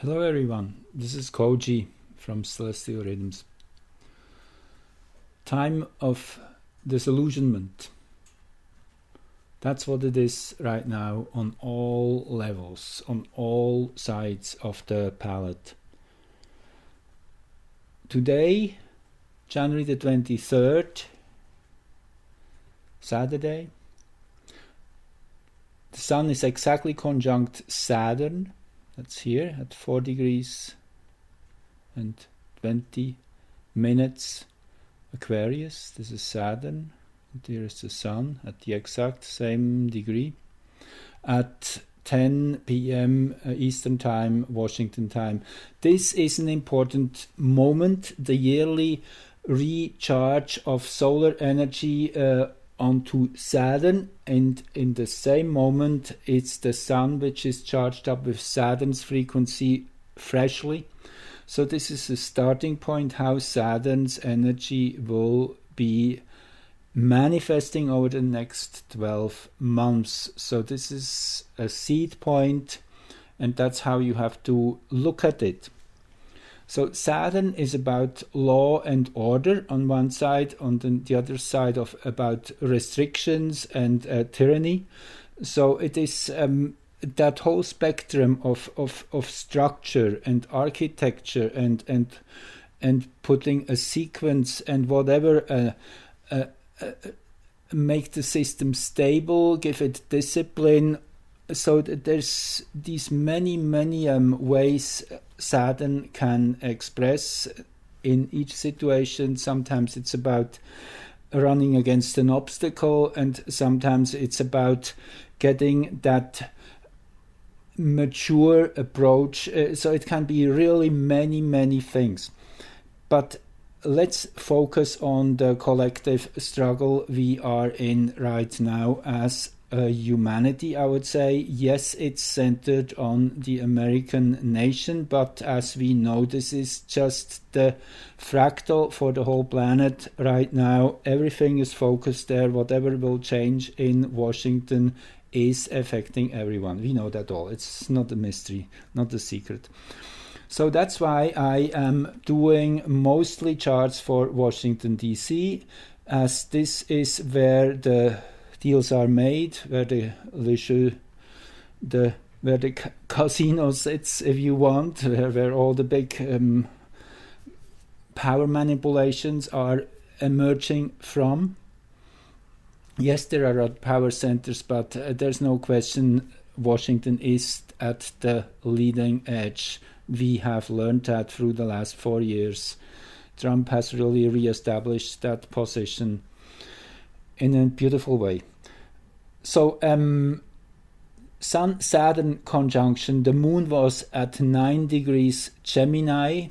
Hello everyone, this is Koji from Celestial Rhythms. Time of disillusionment. That's what it is right now on all levels, on all sides of the palette. Today, January the 23rd, Saturday, the Sun is exactly conjunct Saturn. That's here at 4 degrees and 20 minutes Aquarius. This is Saturn. And here is the Sun at the exact same degree at 10 p.m. Eastern Time, Washington Time. This is an important moment, the yearly recharge of solar energy onto Saturn, and in the same moment it's the Sun which is charged up with Saturn's frequency freshly. So this is a starting point how Saturn's energy will be manifesting over the next 12 months. So this is a seed point, and that's how you have to look at it. So Saturn is about law and order on one side, on the other side of about restrictions and tyranny. So it is that whole spectrum of structure and architecture and putting a sequence and whatever, make the system stable, give it discipline. So there's these many ways Saturn can express in each situation. Sometimes it's about running against an obstacle, and sometimes it's about getting that mature approach. So it can be really many things. But let's focus on the collective struggle we are in right now as humanity, I would say. Yes, it's centered on the American nation, but as we know, this is just the fractal for the whole planet right now. Everything is focused there. Whatever will change in Washington is affecting everyone. We know that all. It's not a mystery, not a secret. So that's why I am doing mostly charts for Washington DC, as this is where the deals are made, where the casino sits, if you want, where all the big power manipulations are emerging from. Yes, there are power centers, but there's no question Washington is at the leading edge. We have learned that through the last 4 years. Trump has really re-established that position in a beautiful way. So Sun-Saturn conjunction, the moon was at 9 degrees Gemini,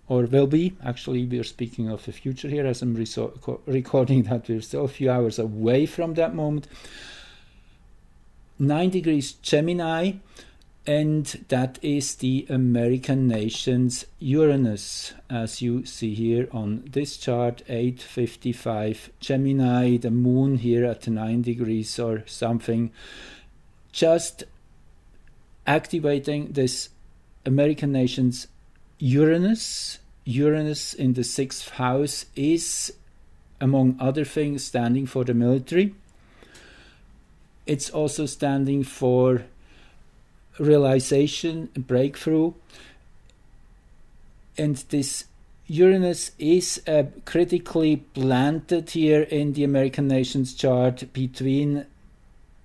or will be. Actually, we are speaking of the future here as I'm recording that. We're still a few hours away from that moment. 9 degrees Gemini, and that is the American nation's Uranus, as you see here on this chart, 8:55 Gemini, the moon here at 9 degrees or something, just activating this American nation's Uranus. Uranus in the 6th house is, among other things, standing for the military. It's also standing for realization, breakthrough, and this Uranus is critically planted here in the American nation's chart between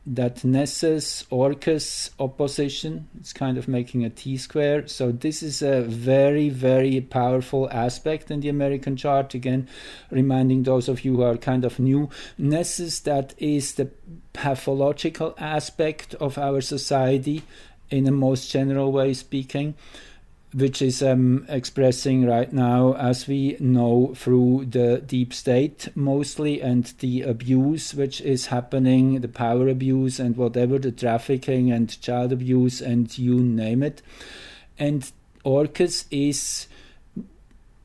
that Nessus Orcus opposition. It's kind of making a T-square. So this is a very powerful aspect in the American chart. Again, reminding those of you who are kind of new, Nessus, that is the pathological aspect of our society in a most general way speaking, which is expressing right now, as we know, through the deep state mostly, and the abuse which is happening, the power abuse and whatever, the trafficking and child abuse and you name it. And Orcus is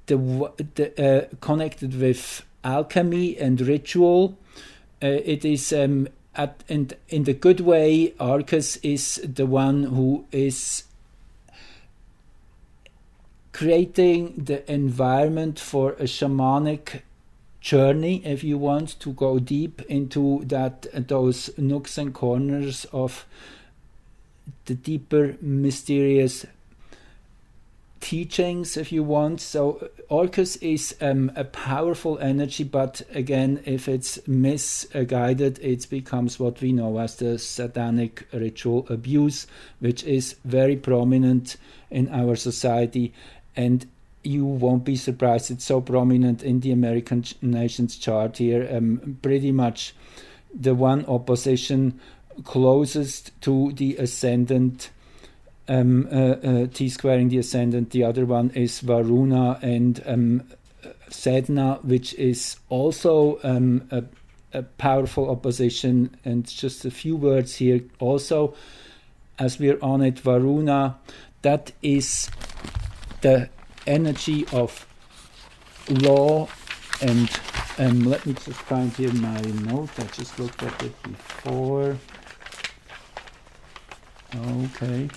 the connected with alchemy and ritual. It is in the good way. Orcus is the one who is creating the environment for a shamanic journey, if you want to go deep into those nooks and corners of the deeper mysterious teachings, if you want. So Orcus is a powerful energy, but again, if it's misguided, it becomes what we know as the satanic ritual abuse, which is very prominent in our society, and you won't be surprised it's so prominent in the American Nations chart here. Pretty much the one opposition closest to the ascendant, T-squaring the ascendant, the other one is Varuna and Sedna, which is also a powerful opposition. And just a few words here also, as we're on it, Varuna, that is the energy of law, and let me just find here my note. I just looked at it before. Okay.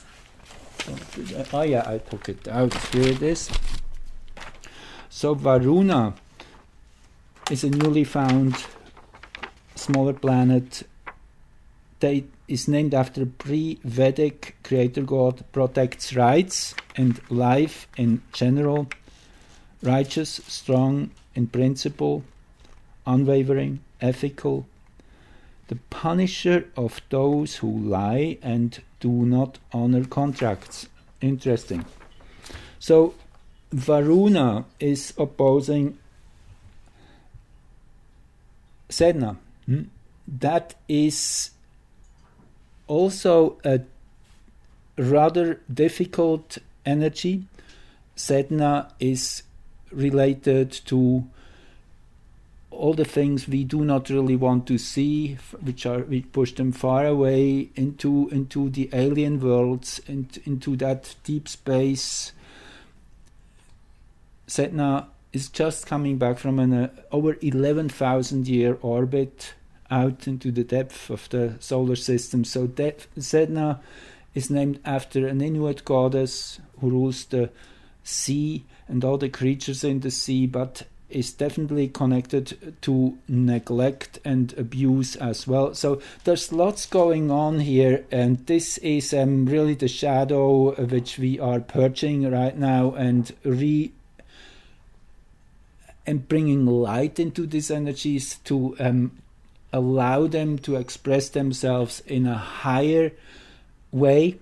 Oh yeah, I took it out. Here it is. So Varuna is a newly found smaller planet. They is named after a pre-Vedic creator god, protects rights and life in general, righteous, strong in principle, unwavering, ethical, the punisher of those who lie and do not honor contracts. Interesting. So Varuna is opposing Sedna. That is also a rather difficult energy. Sedna is related to all the things we do not really want to see, we push them far away into the alien worlds, into that deep space. Sedna is just coming back from an over 11,000 year orbit out into the depth of the solar system. So Sedna is named after an Inuit goddess who rules the sea and all the creatures in the sea, but is definitely connected to neglect and abuse as well. So there's lots going on here, and this is really the shadow which we are purging right now and bringing light into these energies to allow them to express themselves in a higher way,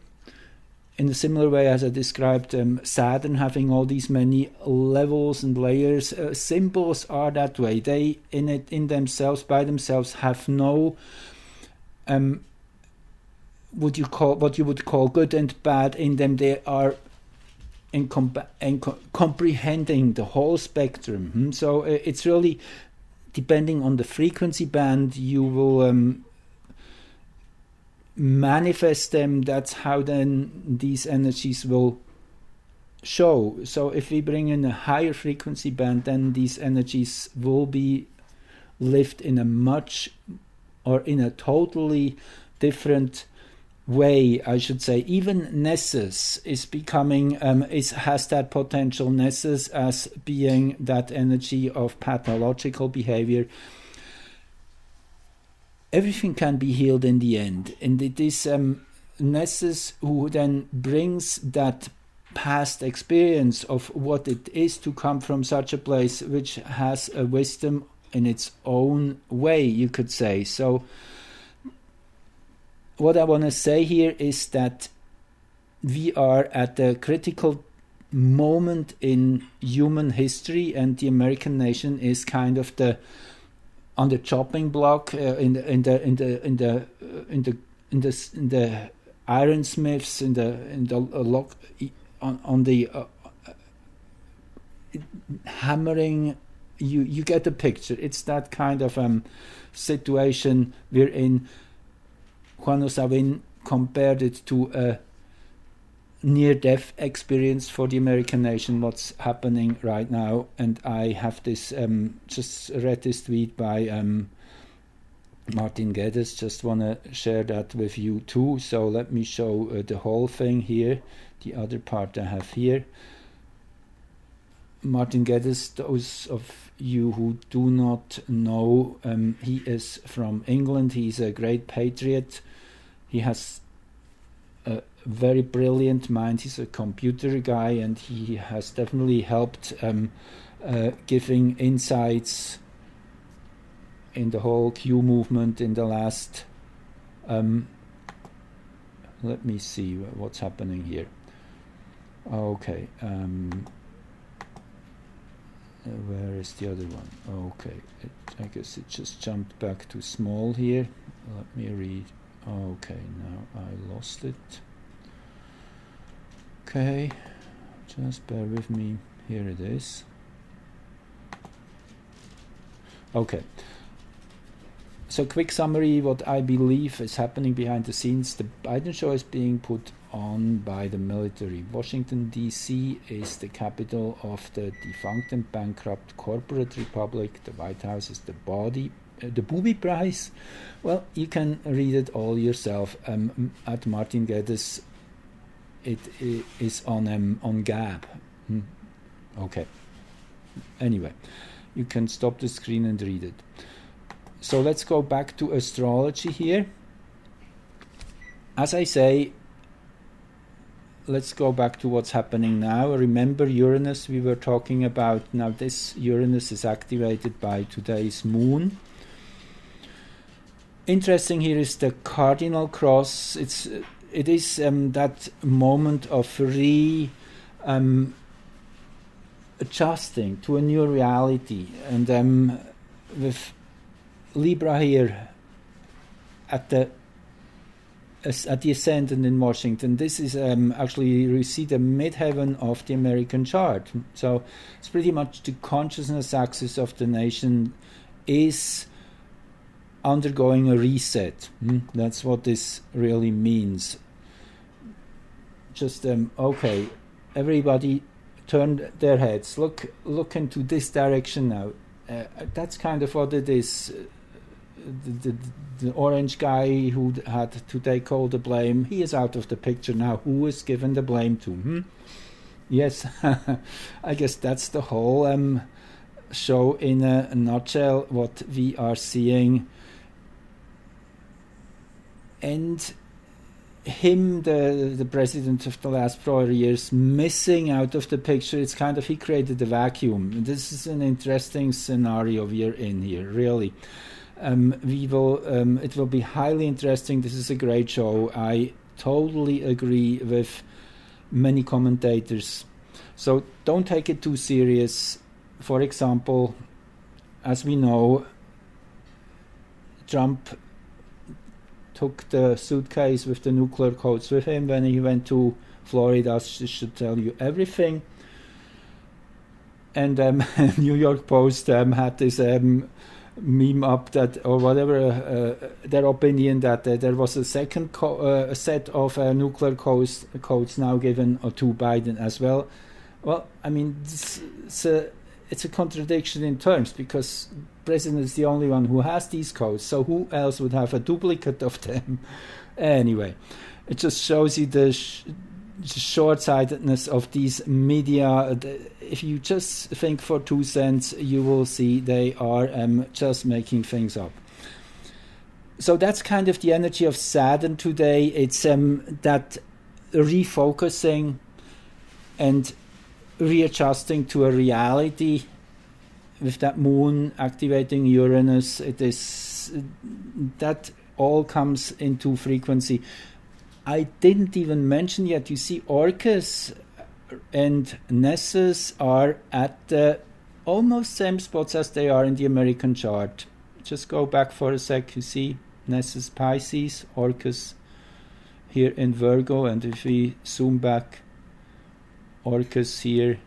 in a similar way as I described Saturn having all these many levels and layers. Symbols are that way. They in themselves, by themselves, have no what you would call good and bad in them. They are comprehending the whole spectrum. So it's really depending on the frequency band you will manifest them. That's how then these energies will show. So if we bring in a higher frequency band, then these energies will be lived in a totally different way, I should say. Even Nessus is becoming has that potential. Nessus as being that energy of pathological behavior. Everything can be healed in the end, and it is Nessus who then brings that past experience of what it is to come from such a place, which has a wisdom in its own way, you could say. So what I want to say here is that we are at a critical moment in human history, and the American nation is kind of on the chopping block in the ironsmiths, on the hammering. You get the picture. It's that kind of situation we're in. Juan Savin compared it to a near-death experience for the American nation, what's happening right now. And I have this, just read this tweet by Martin Gaddis, just want to share that with you too. So let me show the whole thing here, the other part I have here. Martin Gaddis, those of you who do not know, he is from England. He's a great patriot. He has a very brilliant mind. He's a computer guy, and he has definitely helped giving insights in the whole Q movement in the last let me see what's happening here. Okay, where is the other one? Okay, I guess it just jumped back to small here. Let me read. Okay, now I lost it. Okay, just bear with me. Here it is. Okay. So quick summary, what I believe is happening behind the scenes. The Biden show is being put on by the military. Washington, D.C. is the capital of the defunct and bankrupt corporate republic. The White House is the booby prize. Well, you can read it all yourself at Martin Gaddis. It is on Gab. Okay. Anyway, you can stop the screen and read it. So let's go back to astrology here. As I say, let's go back to what's happening now. Remember Uranus we were talking about. Now this Uranus is activated by today's moon. Interesting here is the cardinal cross. It is that moment of adjusting to a new reality, and with Libra here at the ascendant in Washington. This is actually, you see the midheaven of the American chart. So it's pretty much the consciousness axis of the nation is undergoing a reset. That's what this really means. Just okay, everybody turn their heads. Look into this direction now. That's kind of what it is. The orange guy who had to take all the blame, he is out of the picture now. Who is given the blame to? Yes, I guess that's the whole show in a nutshell, what we are seeing. And him, the president of the last 4 years, missing out of the picture. It's kind of, he created a vacuum. This is an interesting scenario we are in here, really. It will be highly interesting. This is a great show. I totally agree with many commentators. So don't take it too serious. For example, as we know, Trump took the suitcase with the nuclear codes with him when he went to Florida. This should tell you everything. And New York Post had this meme up that, or whatever, their opinion that there was a second set of nuclear codes now given to Biden as well. Well, I mean, it's a contradiction in terms, because the president is the only one who has these codes, so who else would have a duplicate of them? Anyway, it just shows you the short-sightedness of these media. If you just think for 2 cents, you will see they are just making things up. So that's kind of the energy of Saturn today. It's that refocusing and readjusting to a reality with that moon activating Uranus. It is that all comes into frequency. I didn't even mention yet, you see Orcus and Nessus are at the almost same spots as they are in the American chart. Just go back for a sec, you see Nessus Pisces, Orcus here in Virgo, and if we zoom back, Orcus here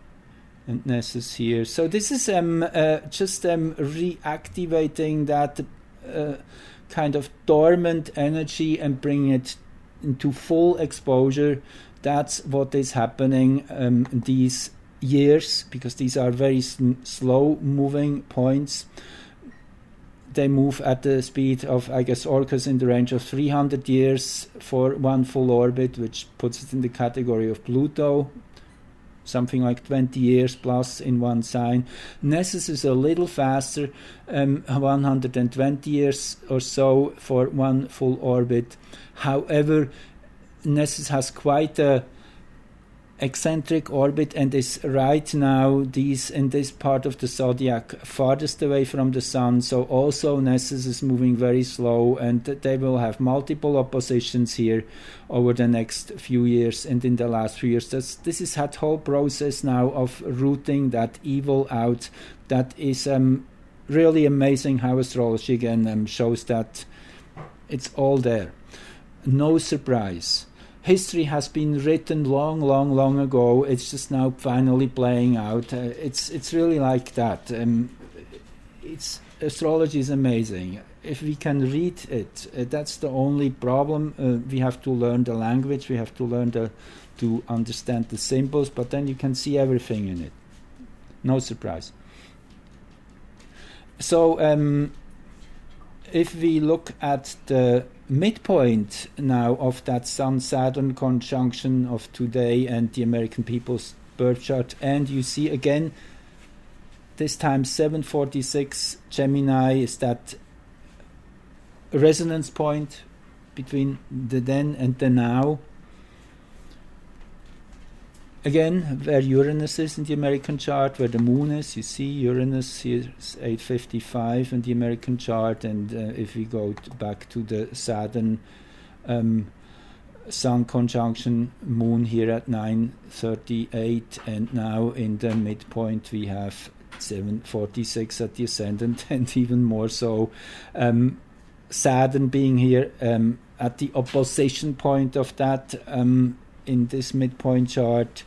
and Nessus here. So this is just reactivating that kind of dormant energy and bringing it into full exposure. That's what is happening these years, because these are very slow moving points. They move at the speed of, I guess, Orcus in the range of 300 years for one full orbit, which puts it in the category of Pluto. something like 20 years plus in one sign. Nessus is a little faster, 120 years or so for one full orbit. However, Nessus has quite a eccentric orbit and is right now in this part of the zodiac farthest away from the sun, so also Nessus is moving very slow, and they will have multiple oppositions here over the next few years and in the last few years. This is that whole process now of rooting that evil out. That is really amazing how astrology again shows that it's all there. No surprise. History has been written long ago. It's just now finally playing out. It's really like that. Astrology is amazing. If we can read it, that's the only problem. We have to learn the language. We have to learn to understand the symbols. But then you can see everything in it. No surprise. So if we look at the midpoint now of that Sun-Saturn conjunction of today and the American people's birth chart, and you see again this time 746 Gemini is that resonance point between the then and the now. Again, where Uranus is in the American chart, where the moon is, you see Uranus here is 855 in the American chart, and if we go back to the Saturn Sun conjunction, moon here at 938, and now in the midpoint we have 746 at the ascendant, and even more so Saturn being here at the opposition point of that in this midpoint chart.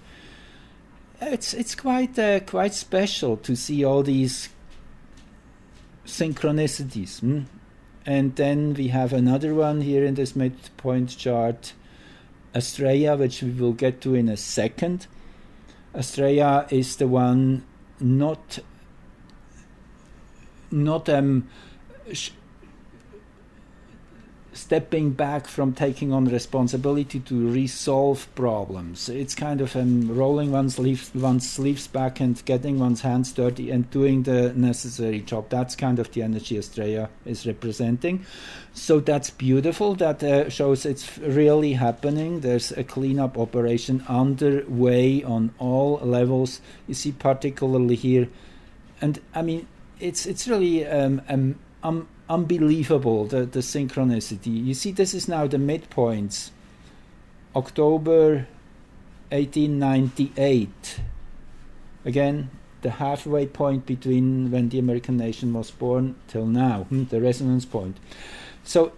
It's quite special to see all these synchronicities. And then we have another one here in this midpoint chart, Astrea, which we will get to in a second. Astrea is the one not stepping back from taking on responsibility to resolve problems. It's kind of rolling one's sleeves back and getting one's hands dirty and doing the necessary job. That's kind of the energy Astrea is representing. So that's beautiful. That shows it's really happening. There's a cleanup operation underway on all levels. You see particularly here, and I mean it's really unbelievable, the synchronicity. You see, this is now the midpoints. October 1898. Again, the halfway point between when the American nation was born till now, the resonance point. So,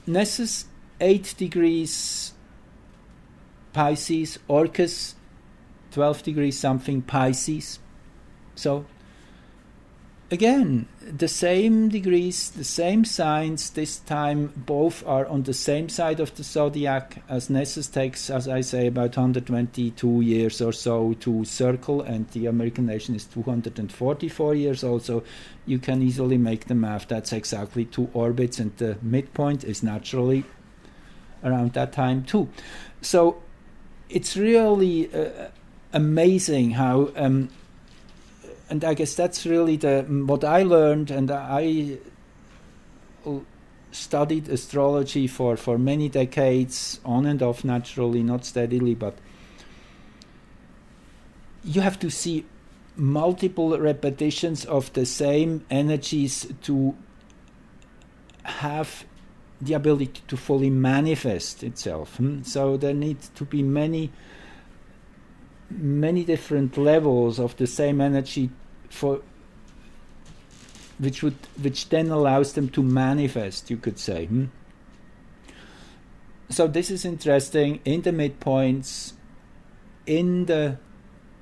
Nessus 8 degrees Pisces, Orcus 12 degrees something Pisces. So, again, the same degrees, the same signs, this time both are on the same side of the zodiac, as Nessus takes, as I say, about 122 years or so to circle, and the American nation is 244 years old, so you can easily make the math. That's exactly 2 orbits, and the midpoint is naturally around that time too. So it's really amazing how and I guess that's really what I learned, and I studied astrology for many decades, on and off naturally, not steadily, but you have to see multiple repetitions of the same energies to have the ability to fully manifest itself. So there need to be many different levels of the same energy which then allows them to manifest, you could say. So this is interesting. In the midpoints, in the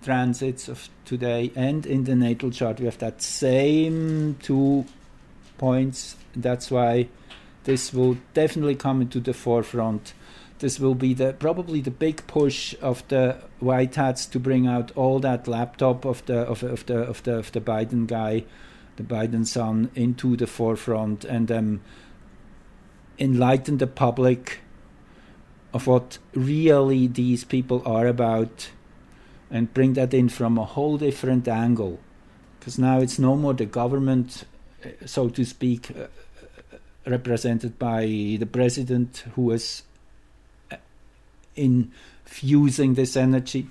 transits of today, and in the natal chart, we have that same 2 points. That's why this will definitely come into the forefront. This will be probably the big push of the white hats to bring out all that laptop of the Biden guy, the Biden son, into the forefront, and enlighten the public of what really these people are about, and bring that in from a whole different angle. Because now it's no more the government, so to speak, represented by the president, who is infusing this energy,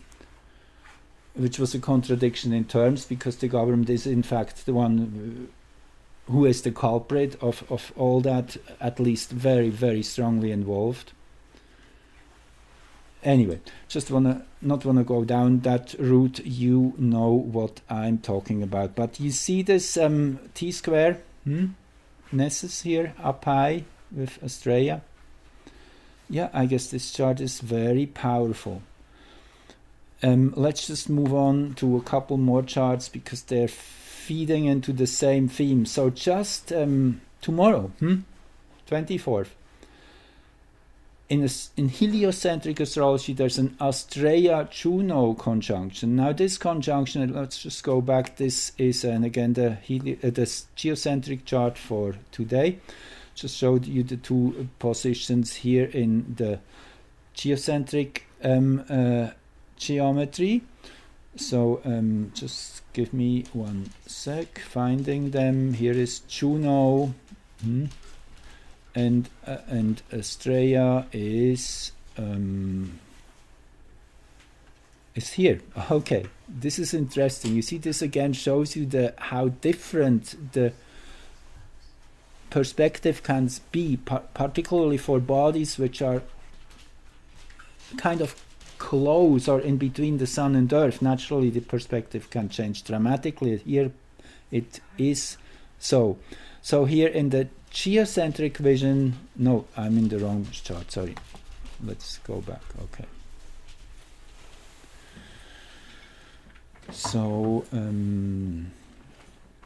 which was a contradiction in terms, because the government is in fact the one who is the culprit of all that, at least very, very strongly involved. Anyway, just not wanna go down that route. You know what I'm talking about. But you see this T-square Nessus here up high with Astrea. Yeah, I guess this chart is very powerful. Let's just move on to a couple more charts, because they're feeding into the same theme. So just tomorrow, 24th, in heliocentric astrology, there's an Astrea-Juno conjunction. Now this conjunction, let's just go back, this is, and again, the geocentric chart for today. Just showed you the two positions here in the geocentric geometry. So just give me one sec, finding them. Here is Juno, and Astrea is here. Okay, this is interesting. You see, this again shows you how different the perspective can be, particularly for bodies which are kind of close or in between the Sun and Earth. Naturally, the perspective can change dramatically. Here it is so. So here in the geocentric vision, no, I'm in the wrong chart, sorry. Let's go back, okay. So,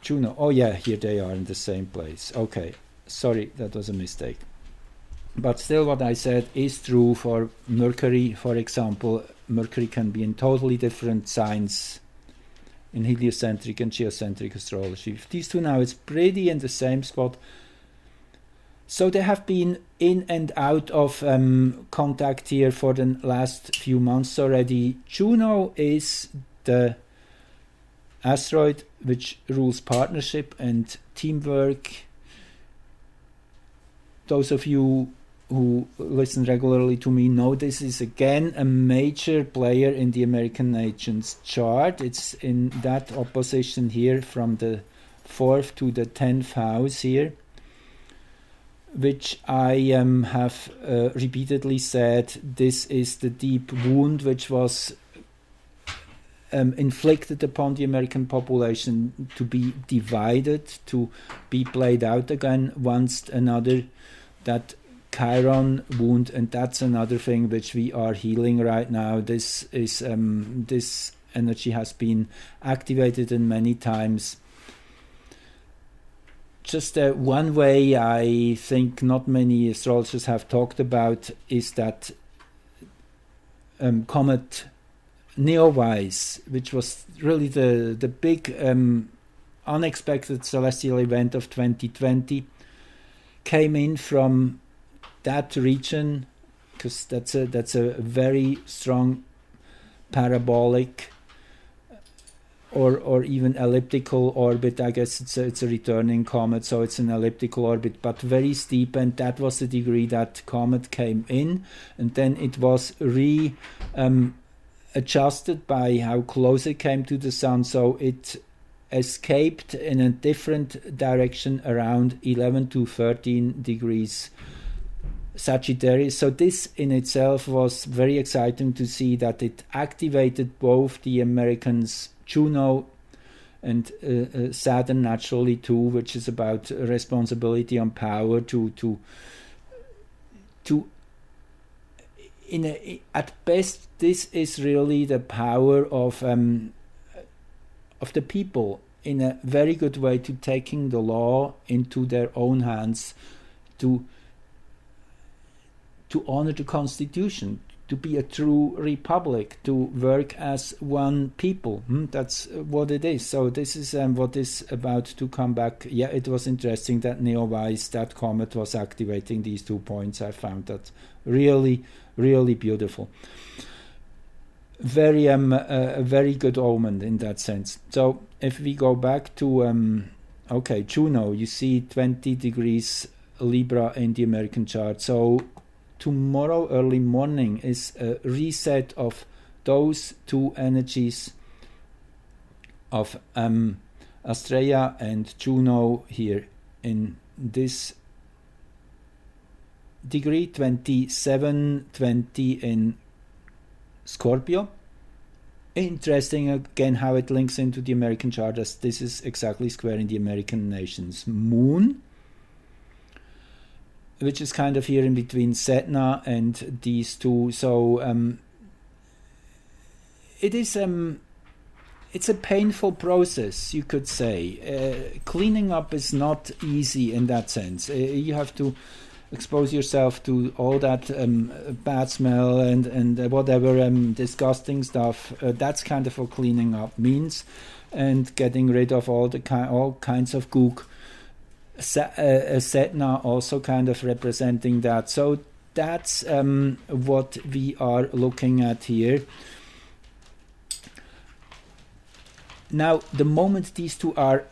Juno, oh yeah, here they are in the same place. Okay, sorry, that was a mistake. But still, what I said is true for Mercury, for example. Mercury can be in totally different signs in heliocentric and geocentric astrology. These two now, it's pretty in the same spot. So they have been in and out of contact here for the last few months already. Juno is the asteroid which rules partnership and teamwork. Those of you who listen regularly to me know this is again a major player in the American nation's chart. It's in that opposition here from the 4th to the 10th house here, which I have repeatedly said this is the deep wound which was inflicted upon the American population, to be divided, to be played out again once another, that Chiron wound, and that's another thing which we are healing right now. This is this energy has been activated in many times. Just one way I think not many astrologers have talked about is that comet Neowise, which was really the big unexpected celestial event of 2020, came in from that region, because that's a very strong parabolic or even elliptical orbit. I guess it's a returning comet, so it's an elliptical orbit, but very steep, and that was the degree that comet came in, and then it was adjusted by how close it came to the Sun, so it escaped in a different direction around 11 to 13 degrees Sagittarius. So this in itself was very exciting to see, that it activated both the Americans' Juno and Saturn naturally too, which is about responsibility and power to at best this is really the power of the people, in a very good way, to taking the law into their own hands, to honor the Constitution, to be a true republic, to work as one people. That's what it is. So this is what is about to come back. Yeah, it was interesting that Neowise, that comet, was activating these 2 points. I found that really really beautiful. Very a very good omen in that sense. So if we go back to okay, Juno, you see 20 degrees Libra in the American chart. So tomorrow early morning is a reset of those two energies of Astrea and Juno here in this degree, 27, 20 in Scorpio. Interesting again how it links into the American chart, as this is exactly square in the American nation's moon, which is kind of here in between Sedna and these two. So it is it's a painful process, you could say. Cleaning up is not easy in that sense. You have to expose yourself to all that bad smell and whatever disgusting stuff. That's kind of what cleaning up means, and getting rid of all kinds of gook. Sedna also kind of representing that. So that's what we are looking at here. Now, the moment these two are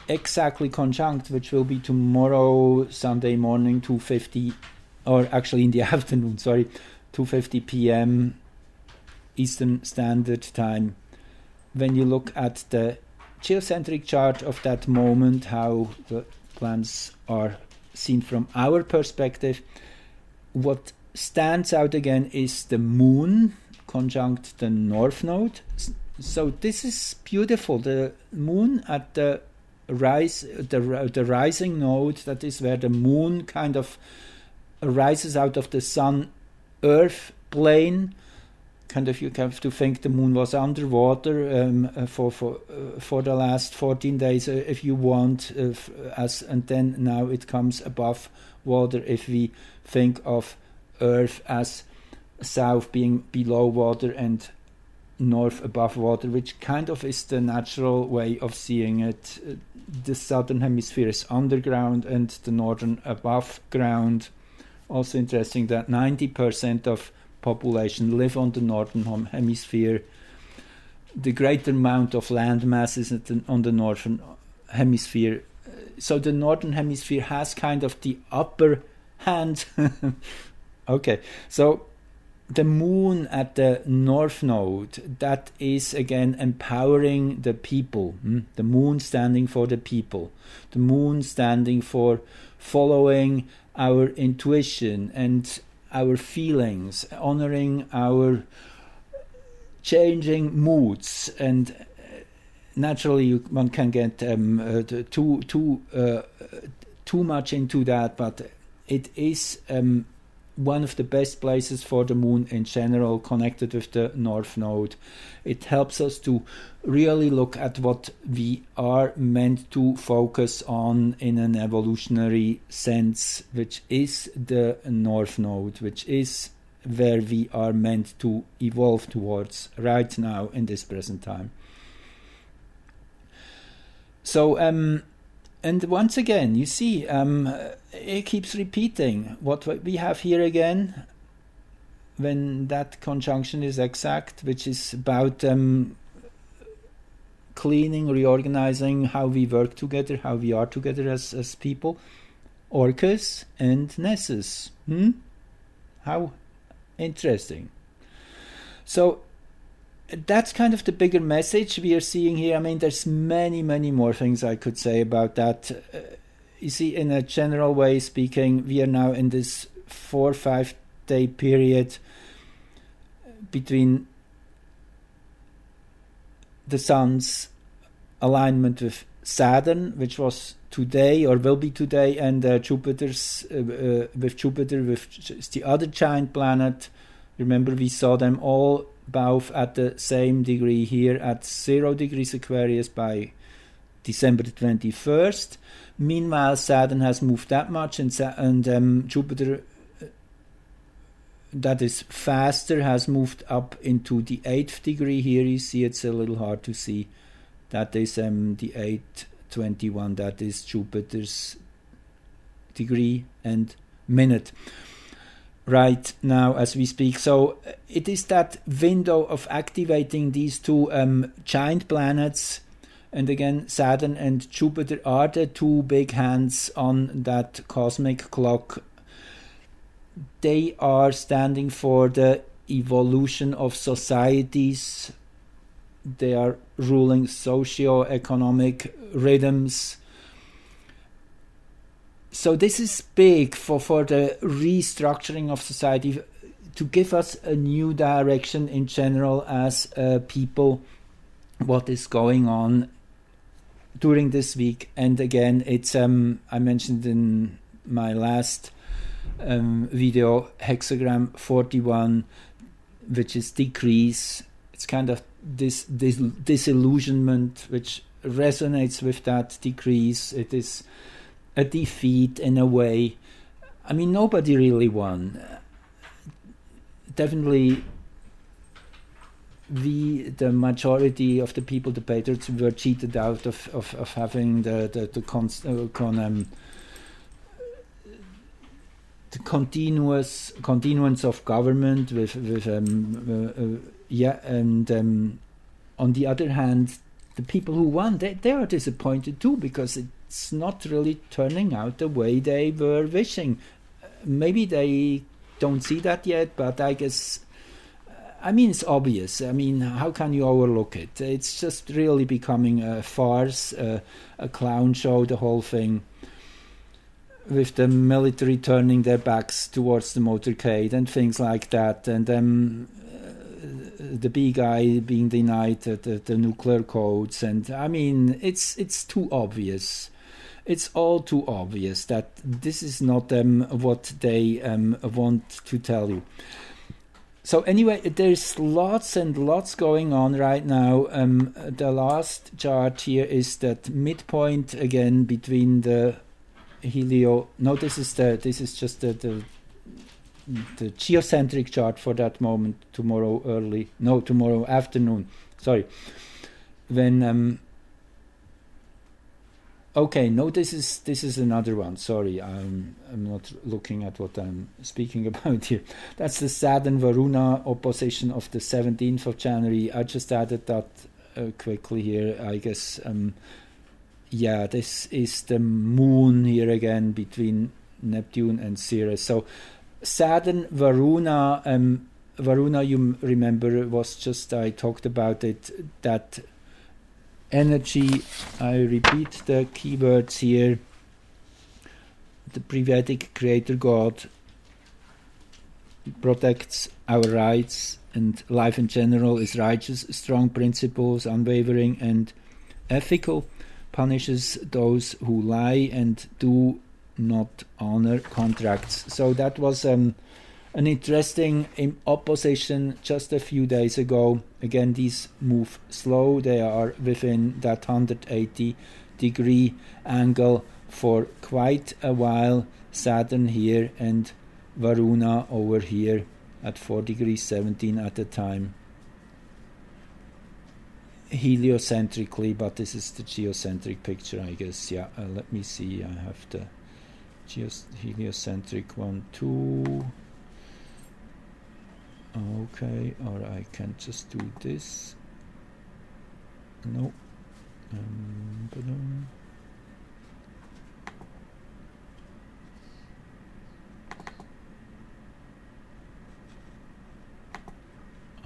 exactly conjunct, which will be tomorrow, Sunday morning, 2:50, or actually in the afternoon, sorry, 2:50 p.m. Eastern Standard Time. When you look at the geocentric chart of that moment, how the planets are seen from our perspective, what stands out again is the moon conjunct the north node. So this is beautiful. The moon at the the rising node, that is where the moon kind of rises out of the sun-earth plane. Kind of, you have to think the moon was underwater for the last 14 days, if you want, and then now it comes above water. If we think of Earth as south being below water and north above water, which kind of is the natural way of seeing it. The southern hemisphere is underground and the northern above ground. Also interesting that 90% of population live on the northern hemisphere. The greater amount of land mass is on the northern hemisphere. So the northern hemisphere has kind of the upper hand. Okay, so the moon at the north node, that is again empowering the people. The moon standing for the people. The moon standing for following our intuition and our feelings, honoring our changing moods. And naturally one can get too much into that, but it is one of the best places for the moon in general, connected with the north node. It helps us to really look at what we are meant to focus on in an evolutionary sense, which is the north node, which is where we are meant to evolve towards right now in this present time. So and once again, you see, it keeps repeating what we have here again, when that conjunction is exact, which is about cleaning, reorganizing how we work together, how we are together as people. Orcus and Nessus. How interesting. So that's kind of the bigger message we are seeing here. I mean, there's many more things I could say about that. You see, in a general way speaking, we are now in this 4 or 5 day period between the sun's alignment with Saturn, which was today or will be today, and Jupiter's with Jupiter, which is the other giant planet. Remember, we saw them all both at the same degree here at 0 degrees Aquarius by December 21st. Meanwhile, Saturn has moved that much, and Jupiter, that is faster, has moved up into the 8th degree. Here you see it's a little hard to see. That is the 821. That is Jupiter's degree and minute. right now as we speak. So it is that window of activating these two giant planets. And again, Saturn and Jupiter are the two big hands on that cosmic clock. They are standing for the evolution of societies. They are ruling socio-economic rhythms. So this is big for the restructuring of society, to give us a new direction in general as people, what is going on during this week. And again, it's I mentioned in my last video, hexagram 41, which is decrease. It's kind of this disillusionment, which resonates with that decrease. It is a defeat in a way. I mean, nobody really won. Definitely, the majority of the people, the patriots, were cheated out of having the continuance of government with and on the other hand, the people who won, they are disappointed too, because it's not really turning out the way they were wishing. Maybe they don't see that yet, but I guess, I mean, it's obvious. I mean, how can you overlook it? It's just really becoming a farce, a clown show, the whole thing, with the military turning their backs towards the motorcade and things like that, and the big guy being denied the nuclear codes. And I mean, it's too obvious. It's all too obvious that this is not what they want to tell you. So anyway, there's lots and lots going on right now. The last chart here is that midpoint again between the this is just the geocentric chart for that moment. Tomorrow afternoon. Sorry. When this is another one. Sorry, I'm not looking at what I'm speaking about here. That's the Saturn Varuna opposition of the 17th of January. I just added that quickly here, I guess. This is the moon here again between Neptune and Ceres. So Saturn Varuna, Varuna, you remember, was just, I talked about it, that energy. I repeat the keywords here. The pre-Vedic creator god protects our rights, and life in general is righteous, strong principles, unwavering and ethical, punishes those who lie and do not honor contracts. So that was an interesting opposition just a few days ago. Again, these move slow. They are within that 180 degree angle for quite a while. Saturn here and Varuna over here at 4 degrees 17 at the time. Heliocentrically, but this is the geocentric picture, I guess. Let me see. I have the heliocentric one too. Okay, or I can just do this. No.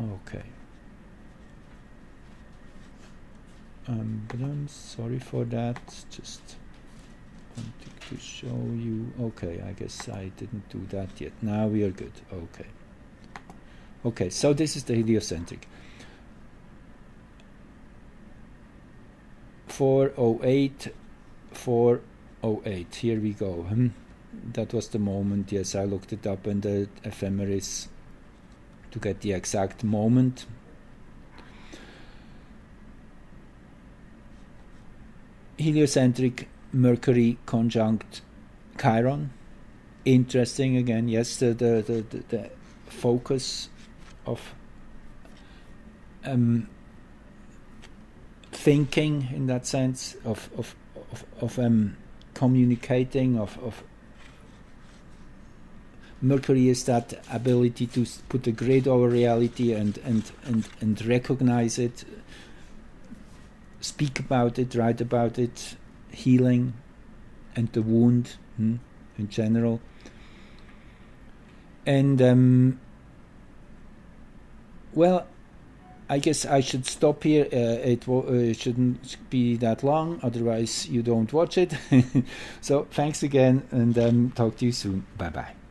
Okay. But I'm sorry for that. Just wanting to show you. Okay, I guess I didn't do that yet. Now we are good. Okay. Okay, so this is the heliocentric. 408, 408. Here we go. That was the moment. Yes, I looked it up in the ephemeris to get the exact moment. Heliocentric, Mercury conjunct Chiron. Interesting again. Yes, the focus of thinking, in that sense, of communicating, of Mercury is that ability to put a grid over reality and recognize it, speak about it, write about it, healing and the wound in general. And well, I guess I should stop here. It shouldn't be that long, otherwise you don't watch it. So thanks again, and talk to you soon. Bye bye.